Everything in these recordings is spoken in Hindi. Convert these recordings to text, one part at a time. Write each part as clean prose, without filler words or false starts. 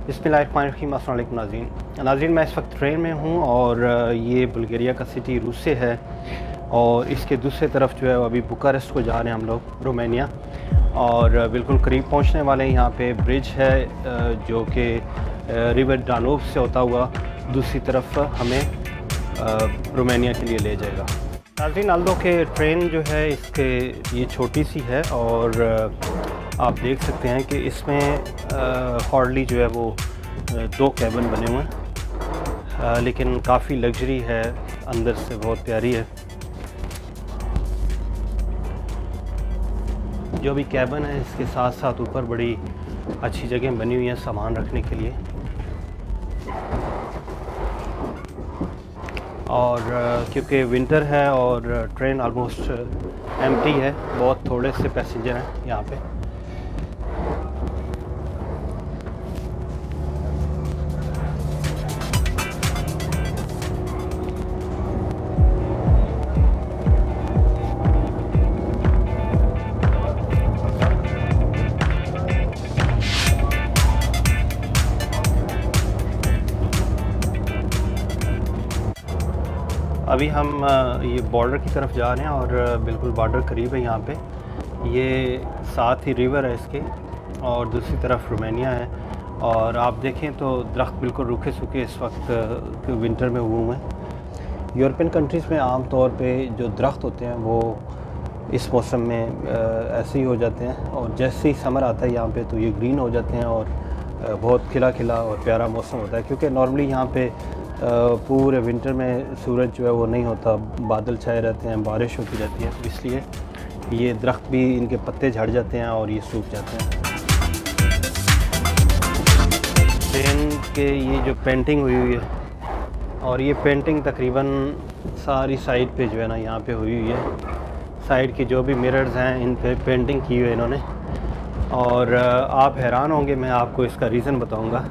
बिस्मिल्लाहिर्रहमानिर्रहीम। अस्सलाम वालेकुम नाज़रीन, मैं इस वक्त ट्रेन में हूँ और ये बुल्गारिया का सिटी रूस से है और इसके दूसरे तरफ जो है अभी बुखारेस्ट को जा रहे हैं हम लोग, रोमानिया। और बिल्कुल करीब पहुँचने वाले हैं। यहाँ पे ब्रिज है जो कि रिवर डानूब से होता हुआ दूसरी तरफ हमें रोमानिया के लिए ले जाएगा। नाज़रीन, अल्दो के ट्रेन जो है इसके ये छोटी सी है और आप देख सकते हैं कि इसमें हॉर्डली जो है वो 2 कैबिन बने हुए हैं, लेकिन काफ़ी लग्जरी है, अंदर से बहुत प्यारी है। जो भी कैबिन है इसके साथ साथ ऊपर बड़ी अच्छी जगह बनी हुई है सामान रखने के लिए। और क्योंकि विंटर है और ट्रेन ऑलमोस्ट एम्प्टी है, बहुत थोड़े से पैसेंजर हैं यहाँ पे। अभी हम ये बॉर्डर की तरफ जा रहे हैं और बिल्कुल बॉर्डर करीब है यहाँ पे। ये साथ ही रिवर है इसके और दूसरी तरफ रोमानिया है। और आप देखें तो दरख्त बिल्कुल रूखे सूखे इस वक्त विंटर में हुए हैं। यूरोपियन कंट्रीज़ में आम तौर पे जो दरख्त होते हैं वो इस मौसम में ऐसे ही हो जाते हैं और जैसे ही समर आता है यहाँ पे तो ये ग्रीन हो जाते हैं और बहुत खिला खिला और प्यारा मौसम होता है। क्योंकि नॉर्मली यहाँ पे पूरे विंटर में सूरज जो है वो नहीं होता, बादल छाए रहते हैं, बारिश होती रहती है, तो इसलिए ये दरख्त भी इनके पत्ते झड़ जाते हैं और ये सूख जाते हैं। ट्रेन के ये जो पेंटिंग हुई हुई है और ये पेंटिंग तकरीबन सारी साइड पे जो है ना यहाँ पे हुई हुई है। साइड के जो भी मिरर्स हैं इन पे पेंटिंग की हुई है इन्होंने। और आप हैरान होंगे, मैं आपको इसका रीज़न बताऊँगा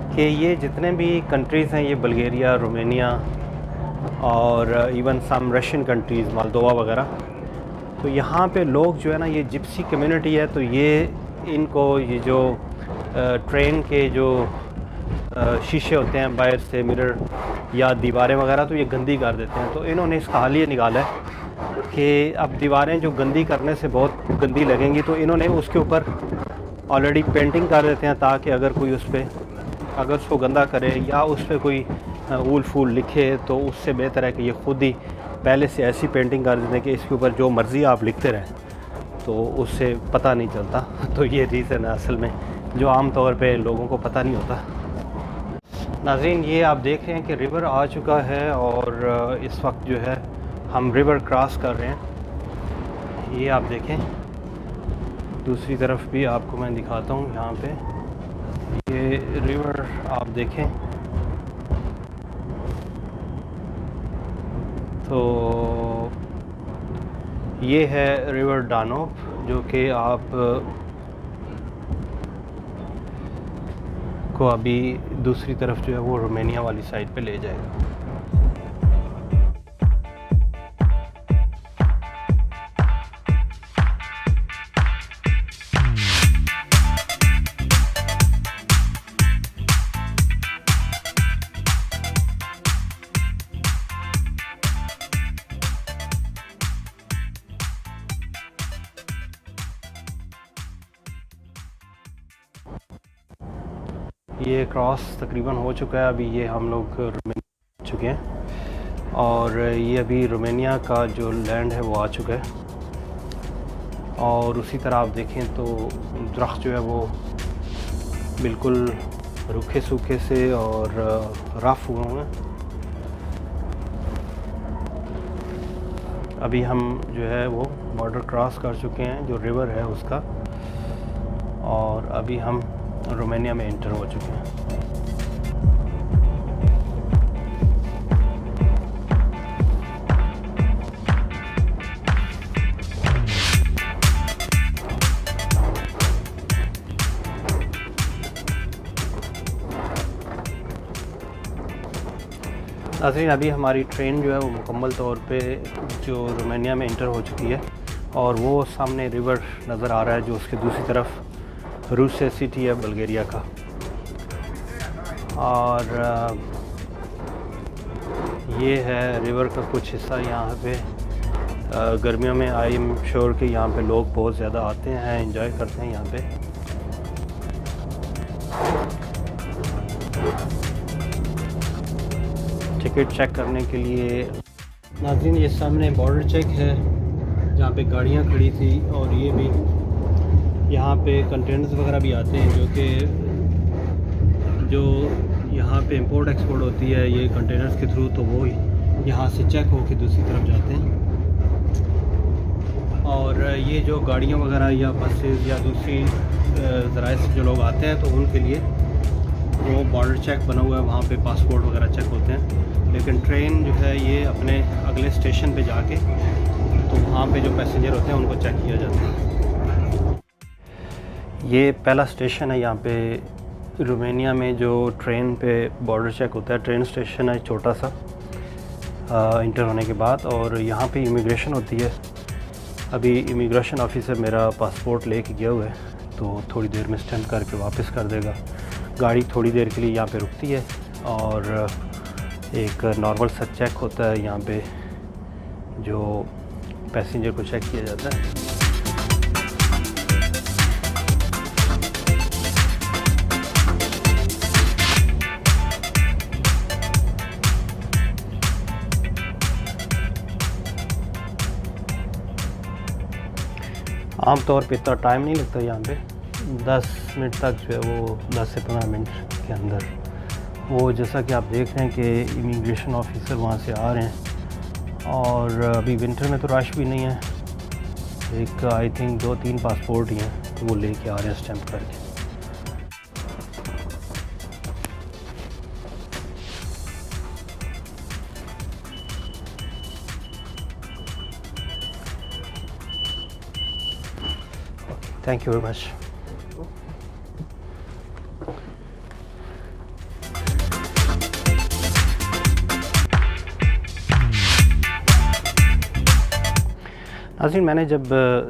कि ये जितने भी कंट्रीज़ हैं, ये बुल्गारिया, रोमानिया और even some Russian countries, Moldova वगैरह, तो यहाँ पे लोग जो है ना, ये जिप्सी कम्युनिटी है, तो ये इनको ये जो ट्रेन के जो शीशे होते हैं बाहर से, मिरर या दीवारें वगैरह, तो ये गंदी कर देते हैं। तो इन्होंने इसका हल ये निकाला है कि अब दीवारें जो गंदी करने से बहुत गंदी लगेंगी तो इन्होंने उसके ऊपर ऑलरेडी पेंटिंग कर देते हैं, ताकि अगर कोई अगर उसको गंदा करे या उस पर कोई ऊल फूल लिखे तो उससे बेहतर है कि ये ख़ुद ही पहले से ऐसी पेंटिंग कर देते हैं कि इसके ऊपर जो मर्ज़ी आप लिखते रहें, तो उससे पता नहीं चलता। तो ये रीज़न है असल में, जो आम तौर पे लोगों को पता नहीं होता। नाज़रीन, ये आप देख रहे हैं कि रिवर आ चुका है और इस वक्त जो है हम रिवर क्रॉस कर रहे हैं। ये आप देखें, दूसरी तरफ भी आपको मैं दिखाता हूँ। यहाँ पे ये रिवर आप देखें तो ये है रिवर डानूब, जो कि आप को अभी दूसरी तरफ जो है वो रोमानिया वाली साइड पे ले जाएगा। ये क्रॉस तकरीबन हो चुका है, अभी ये हम लोग रोमानिया चुके हैं और ये अभी रोमानिया का जो लैंड है वो आ चुका है। और उसी तरह आप देखें तो दरख्त जो है वो बिल्कुल रूखे सूखे से और रफ़ हुए हैं। अभी हम जो है वो बॉर्डर क्रॉस कर चुके हैं, जो रिवर है उसका, और अभी हम रोमानिया में एंटर हो चुके हैं। नाज़रीन, अभी हमारी ट्रेन जो है वो मुकम्मल तौर पे जो रोमानिया में एंटर हो चुकी है और वो सामने रिवर नज़र आ रहा है, जो उसके दूसरी तरफ रूस सिटी है बुल्गारिया का। और ये है रिवर का कुछ हिस्सा। यहाँ पे गर्मियों में आई एम श्योर कि यहाँ पे लोग बहुत ज़्यादा आते हैं, एंजॉय करते हैं यहाँ पे। टिकट चेक करने के लिए नाज़रीन ये सामने बॉर्डर चेक है जहाँ पे गाड़ियाँ खड़ी थी, और ये भी यहाँ पे कंटेनर्स वगैरह भी आते हैं जो यहाँ पे इंपोर्ट एक्सपोर्ट होती है ये कंटेनर्स के थ्रू, तो वो यहाँ से चेक होकर दूसरी तरफ जाते हैं। और ये जो गाड़ियाँ वगैरह या बसेस या दूसरी ज़राए से जो लोग आते हैं तो उनके लिए वो बॉर्डर चेक बना हुआ है, वहाँ पे पासपोर्ट वगैरह चेक होते हैं। लेकिन ट्रेन जो है ये अपने अगले स्टेशन पे जाके तो वहाँ पे जो पैसेंजर होते हैं उनको चेक किया जाता है। ये पहला स्टेशन है यहाँ पे रोमानिया में जो ट्रेन पे बॉर्डर चेक होता है। ट्रेन स्टेशन है छोटा सा इंटर होने के बाद, और यहाँ पे इमिग्रेशन होती है। अभी इमिग्रेशन ऑफिसर मेरा पासपोर्ट लेके गया हुआ है, तो थोड़ी देर में स्टैंप करके वापस कर देगा। गाड़ी थोड़ी देर के लिए यहाँ पे रुकती है और एक नॉर्मल सा चेक होता है यहाँ पे जो पैसेंजर को चेक किया जाता है। आम तौर पे इतना टाइम नहीं लगता यहाँ पे, 10 मिनट तक जो है वो 10 से 15 मिनट के अंदर वो, जैसा कि आप देख रहे हैं कि इमिग्रेशन ऑफिसर वहाँ से आ रहे हैं। और अभी विंटर में तो रश भी नहीं है, एक आई थिंक 2-3 पासपोर्ट ही हैं, तो वो लेके आ रहे हैं स्टैंप करके। Thank you very much. नाज़रीन मैंने जब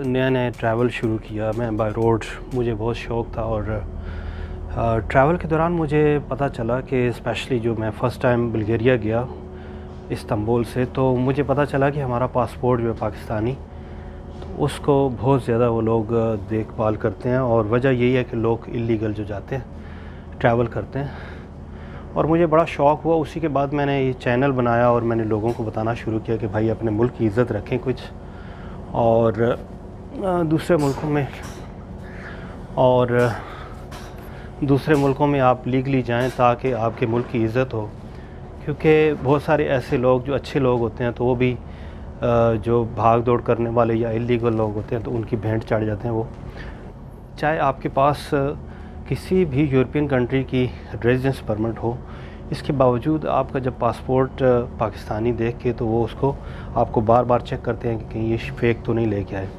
नया ट्रैवल शुरू किया, मैं बाय रोड, मुझे बहुत शौक़ था, और ट्रैवल के दौरान मुझे पता चला कि स्पेशली जो मैं फ़र्स्ट टाइम बुल्गारिया गया इस्तांबुल से, तो मुझे पता चला कि हमारा पासपोर्ट जो है पाकिस्तानी, तो उसको बहुत ज़्यादा वो लोग देखभाल करते हैं। और वजह यही है कि लोग इलीगल जो जाते हैं ट्रैवल करते हैं, और मुझे बड़ा शौक़ हुआ। उसी के बाद मैंने ये चैनल बनाया और मैंने लोगों को बताना शुरू किया कि भाई अपने मुल्क की इज़्ज़त रखें कुछ, और दूसरे मुल्कों में आप लीगली जाएं ताकि आपके मुल्क की इज़्ज़त हो। क्योंकि बहुत सारे ऐसे लोग जो अच्छे लोग होते हैं तो वो भी जो भाग दौड़ करने वाले या इलीगल लोग होते हैं तो उनकी भेंट चढ़ जाते हैं वो। चाहे आपके पास किसी भी यूरोपियन कंट्री की रेजिडेंस परमिट हो, इसके बावजूद आपका जब पासपोर्ट पाकिस्तानी देख के तो वो उसको आपको बार बार चेक करते हैं कि कहीं ये फेक तो नहीं लेके आए।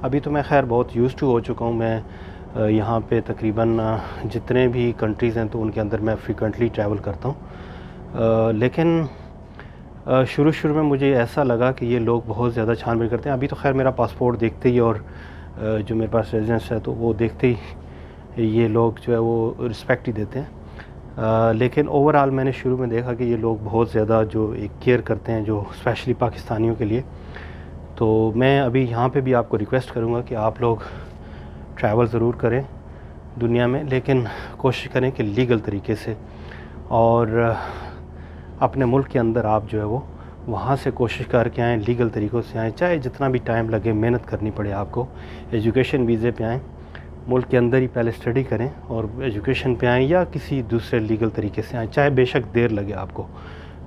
अभी तो मैं खैर बहुत यूज़ टू हो चुका हूँ। मैं यहाँ पे तकरीबन जितने भी कंट्रीज़ हैं तो उनके अंदर मैं फ्रीक्वेंटली ट्रैवल करता हूँ। लेकिन शुरू में मुझे ऐसा लगा कि ये लोग बहुत ज़्यादा छानबीन करते हैं। अभी तो खैर मेरा पासपोर्ट देखते ही और जो मेरे पास रेजिडेंस है तो वो देखते ही ये लोग जो है वो रिस्पेक्ट ही देते हैं। लेकिन ओवरऑल मैंने शुरू में देखा कि ये लोग बहुत ज़्यादा जो एक केयर करते हैं जो स्पेशली पाकिस्तानियों के लिए। तो मैं अभी यहाँ पे भी आपको रिक्वेस्ट करूँगा कि आप लोग ट्रैवल ज़रूर करें दुनिया में, लेकिन कोशिश करें कि लीगल तरीके से, और अपने मुल्क के अंदर आप जो है वो वहाँ से कोशिश करके आएँ, लीगल तरीक़ों से आएँ, चाहे जितना भी टाइम लगे, मेहनत करनी पड़े आपको। एजुकेशन वीज़े पे आएँ, मुल्क के अंदर ही पहले स्टडी करें और एजुकेशन पे आएँ, या किसी दूसरे लीगल तरीके से आएँ, चाहे बेशक देर लगे आपको।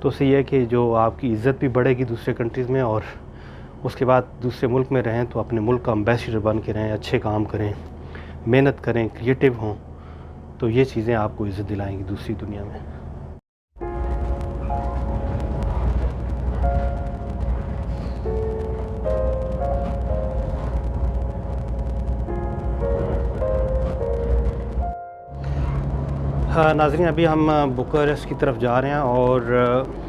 तो उससे यह है कि जो आपकी इज़्ज़त भी बढ़ेगी दूसरे कंट्रीज़ में, और उसके बाद दूसरे मुल्क में रहें तो अपने मुल्क का एम्बेसडर बन के रहें, अच्छे काम करें, मेहनत करें, क्रिएटिव हों, तो ये चीज़ें आपको इज़्ज़त दिलाएंगी दूसरी दुनिया में। हाँ नाज़रीन, अभी हम बुखारेस्ट की तरफ जा रहे हैं, और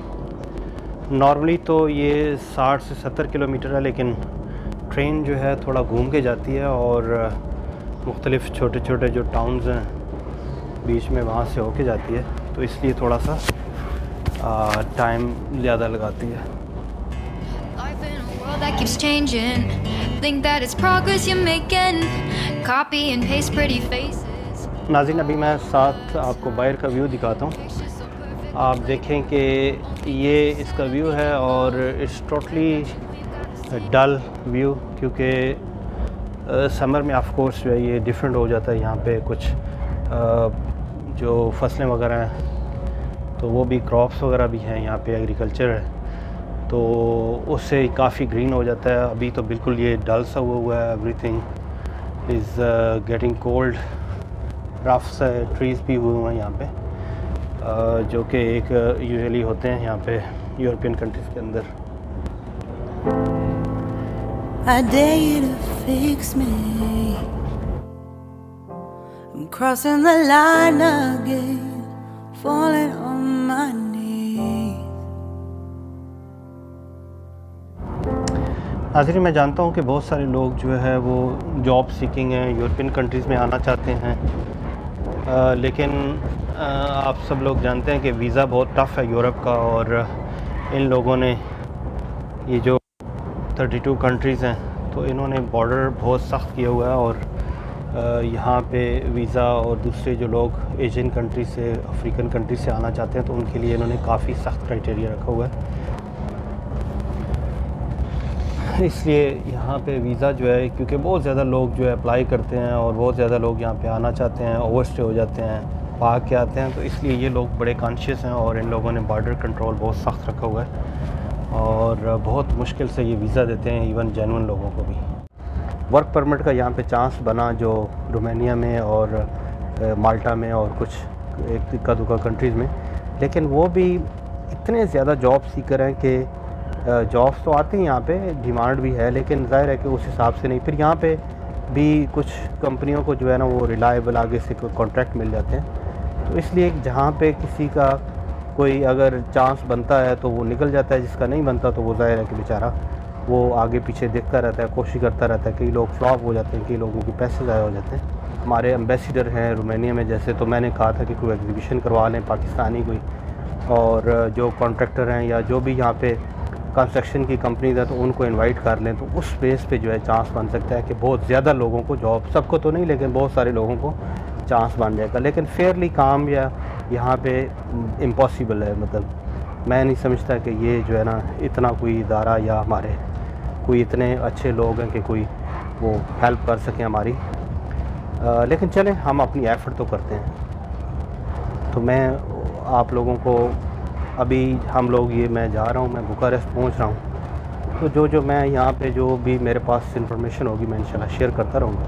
नॉर्मली तो ये 60 से 70 किलोमीटर है, लेकिन ट्रेन जो है थोड़ा घूम के जाती है और मुख्तलिफ़ छोटे छोटे जो टाउन्स हैं बीच में वहाँ से होके जाती है। तो इसलिए थोड़ा सा टाइम ज़्यादा लगाती है। Life in a world that keeps changing. Think that it's progress you're making. Copy and paste pretty faces. नाज़रीन, अभी मैं साथ आपको बाहर का व्यू दिखाता हूँ। Pictures so perfect. आप देखें कि ये इसका व्यू है और इट्स टोटली डल व्यू, क्योंकि समर में ऑफ कोर्स जो है ये डिफरेंट हो जाता है। यहाँ पे कुछ जो फसलें वगैरह हैं तो वो भी क्रॉप्स वगैरह भी हैं, यहाँ पे एग्रीकल्चर है तो उससे काफ़ी ग्रीन हो जाता है। अभी तो बिल्कुल ये डल सा हुआ है, everything is getting cold. Rough से ट्रीज़ भी हुए हैं यहाँ पे, जो कि एक यूजुअली होते हैं यहाँ पे यूरोपियन कंट्रीज़ के अंदर। I dare you to fix me. I'm crossing the line again, falling on my knees. नाज़रीन, मैं जानता हूँ कि बहुत सारे लोग जो है वो जॉब सीकिंग हैं, यूरोपियन कंट्रीज़ में आना चाहते हैं, लेकिन आप सब लोग जानते हैं कि वीज़ा बहुत टफ़ है यूरोप का। और इन लोगों ने ये जो 32 कंट्रीज़ हैं तो इन्होंने बॉर्डर बहुत सख्त किया हुआ है। और यहाँ पे वीज़ा और दूसरे जो लोग एशियन कंट्री से, अफ्रीकन कंट्री से आना चाहते हैं तो उनके लिए इन्होंने काफ़ी सख्त क्राइटेरिया रखा हुआ है। इसलिए यहाँ पे वीज़ा जो है, क्योंकि बहुत ज़्यादा लोग जो है अप्लाई करते हैं और बहुत ज़्यादा लोग यहाँ पे आना चाहते हैं, ओवरस्टे हो जाते हैं, भाग के आते हैं, तो इसलिए ये लोग बड़े कॉन्शियस हैं और इन लोगों ने बॉर्डर कंट्रोल बहुत सख्त रखा हुआ है और बहुत मुश्किल से ये वीज़ा देते हैं इवन जेन्युइन लोगों को भी। वर्क परमिट का यहाँ पे चांस बना जो रोमानिया में और माल्टा में और कुछ एक इक्का दुक्का कंट्रीज़ में, लेकिन वो भी इतने ज़्यादा जॉब सीकर हैं कि जॉब्स तो आते हैं यहाँ पे, डिमांड भी है, लेकिन ज़ाहिर है कि उस हिसाब से नहीं। फिर यहाँ पे भी कुछ कंपनियों को जो है ना वो रिलायबल आगे से कोई कॉन्ट्रैक्ट मिल जाते हैं, तो इसलिए जहाँ पे किसी का कोई अगर चांस बनता है तो वो निकल जाता है, जिसका नहीं बनता तो वो ज़ाहिर है कि बेचारा वो आगे पीछे देखता रहता है, कोशिश करता रहता है। कई लोग फ्लॉप हो जाते हैं, कई लोगों के पैसे ज़ाया हो जाते हैं। हमारे एम्बेसडर हैं रोमानिया में, जैसे तो मैंने कहा था कि कोई एग्जीबिशन करवा लें पाकिस्तानी कोई, और जो कॉन्ट्रैक्टर हैं या जो भी यहाँ पे कंस्ट्रक्शन की कंपनीज है तो उनको इनवाइट कर लें, तो उस बेस पे जो है चांस बन सकता है कि बहुत ज़्यादा लोगों को जॉब, सबको तो नहीं लेकिन बहुत सारे लोगों को चांस बन जाएगा। लेकिन फेयरली काम या यहाँ पे इम्पॉसिबल है, मतलब मैं नहीं समझता कि ये जो है ना इतना कोई इदारा या हमारे कोई इतने अच्छे लोग हैं कि कोई वो हेल्प कर सकें हमारी। लेकिन चलें, हम अपनी एफ़र्ट तो करते हैं। तो मैं आप लोगों को अभी हम लोग ये मैं जा रहा हूँ, मैं बुखारेस्ट पहुँच रहा हूँ, तो जो मैं यहाँ पे जो भी मेरे पास इंफॉर्मेशन होगी मैं इंशाल्लाह शेयर करता रहूँगा।